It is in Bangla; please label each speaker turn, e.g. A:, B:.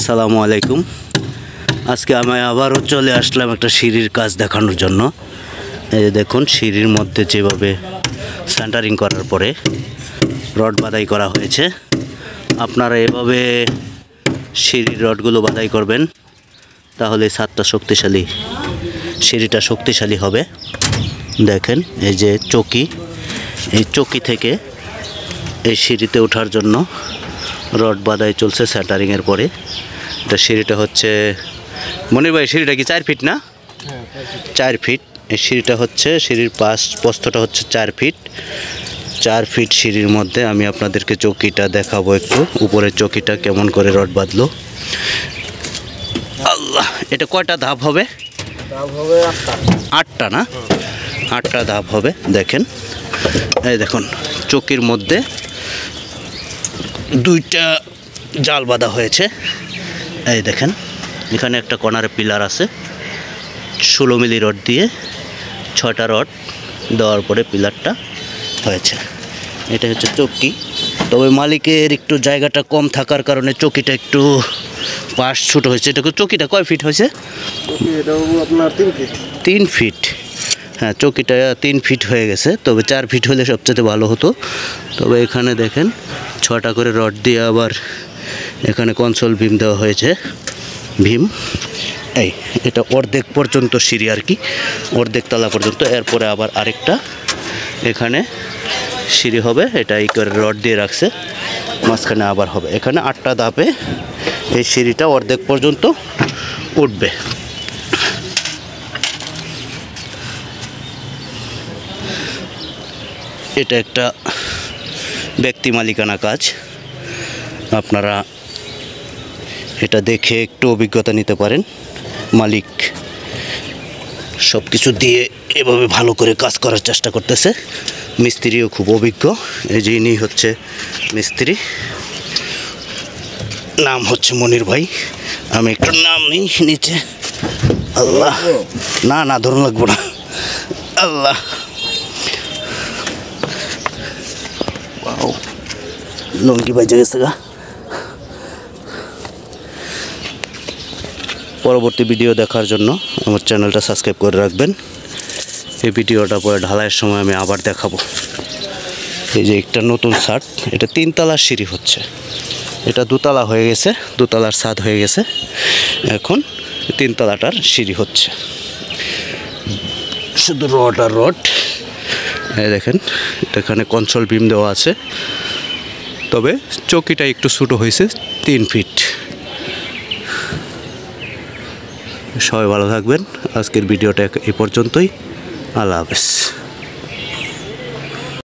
A: আসসালামু আলাইকুম। আজকে আমি আবারও চলে আসলাম একটা সিঁড়ির কাজ দেখানোর জন্য। এই যে দেখুন, সিঁড়ির মধ্যে যেভাবে সেন্টারিং করার পরে রড বাঁধাই করা হয়েছে। আপনারা এভাবে সিঁড়ির রডগুলো বাঁধাই করবেন, তাহলে ছাদটা শক্তিশালী, সিঁড়িটা শক্তিশালী হবে। দেখেন, এই যে চকি, এই চকি থেকে এই সিঁড়িতে ওঠার জন্য রড বাঁধাই চলছে সেন্টারিংয়ের পরে। এটা সিঁড়িটা হচ্ছে, মনির ভাই সিঁড়িটা কি 4 ফিট না? 4 ফিট। এই সিঁড়িটা হচ্ছে, সিঁড়ির প্রস্থটা হচ্ছে 4 ফিট। 4 ফিট সিঁড়ির মধ্যে আমি আপনাদেরকে চকিটা দেখাবো একটু, উপরের চকিটা কেমন করে রড বাঁধলো। আল্লাহ, এটা কয়টা ধাপ হবে? 8টা না? 8টা ধাপ হবে। দেখেন, এই দেখুন, চকির মধ্যে 2টা জাল বাঁধা হয়েছে। এই দেখেন, এখানে একটা কর্নারে পিলার আছে, 16 মিলি রড দিয়ে 6টা রড দেওয়ার পরে পিলারটা হয়েছে। এটা হচ্ছে চকি। তবে মালিকের একটু জায়গাটা কম থাকার কারণে চকিটা একটু পাশ ছোটো হয়েছে। এটা চকিটা কয় ফিট হয়েছে?
B: আপনার 3 ফিট।
A: 3 ফিট, হ্যাঁ, চকিটা 3 ফিট হয়ে গেছে। তবে 4 ফিট হলে সবচেয়ে ভালো হতো। তবে এখানে দেখেন, 6টা করে রড দিয়ে আবার এখানে কনসোল বিম দেওয়া হয়েছে। ভীম, এই এটা অর্ধেক পর্যন্ত সিঁড়ি আর কি, অর্ধেক তলা পর্যন্ত। এরপরে আবার আরেকটা এখানে সিঁড়ি হবে, এটা এই করে রড দিয়ে রাখছে, মাঝখানে আবার হবে। এখানে 8টা ধাপে এই সিঁড়িটা অর্ধেক পর্যন্ত উঠবে। এটা একটা ব্যক্তি মালিকানা কাজ। আপনারা এটা দেখে একটু অভিজ্ঞতা নিতে পারেন। মালিক সব কিছু দিয়ে এভাবে ভালো করে কাজ করার চেষ্টা করতেছে। মিস্ত্রিও খুব অভিজ্ঞ। এই যে ইনি হচ্ছে মিস্ত্রি, নাম হচ্ছে মনির ভাই। আমি একটু নাম নিই নিচে। আল্লাহ, না না, ধরুন লাগবো না। আল্লাহ, লঙ্গি বাজে গেছে গা। পরবর্তী ভিডিও দেখার জন্য আমার চ্যানেলটা সাবস্ক্রাইব করে রাখবেন। এই ভিডিওটা পরে ঢালাইয়ের সময় আমি আবার দেখাবো। এই যে একটা নতুন ছাদ, এটা 3 তলার সিঁড়ি হচ্ছে। এটা 2 তলা হয়ে গেছে, 2 তলার ছাদ হয়ে গেছে। এখন 3 তলাটার সিঁড়ি হচ্ছে, শুধু রড আর রড। এই দেখেন, এখানে কনসোল বিম দেওয়া আছে। তবে চকিটা একটু ছোটো হয়েছে, 3 ফিট। সবাই ভালো থাকবেন। আজকের ভিডিওটা এই পর্যন্তই। আল্লাহ হাফেজ।